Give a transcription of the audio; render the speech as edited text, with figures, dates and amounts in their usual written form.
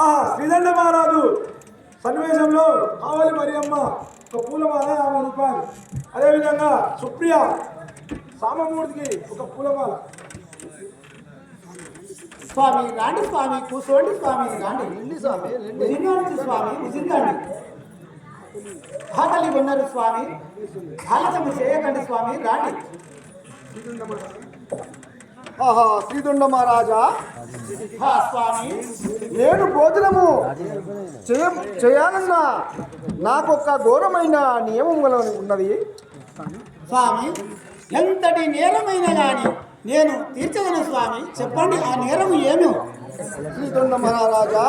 ఆ శ్రీదండ మహారాజు సన్నివేశంలో కావాలి మరియమ్మ ఒక పూలమాల 50 రూపాయలు, అదేవిధంగా సుప్రియ సామమూర్తికి ఒక పూలమాల. స్వామి రాండి స్వామి, కూర్చోండి స్వామి, రాండి స్వామి స్వామి ఉజిందండి. ఆకలి ఉన్నారు స్వామి, ఆలస్యం చేయకండి స్వామి, రాండి. ఆహా శ్రీదుండ మహారాజా, స్వామి నేను భోజనము చేయాలన్నా నాకొక ఘోరమైన నియమం ఉన్నది స్వామి. ఎంతటి నేరమైన కానీ నేను తీర్చగలను స్వామి, చెప్పండి ఆ నేరం ఏమో. శ్రీదుండ మహారాజా,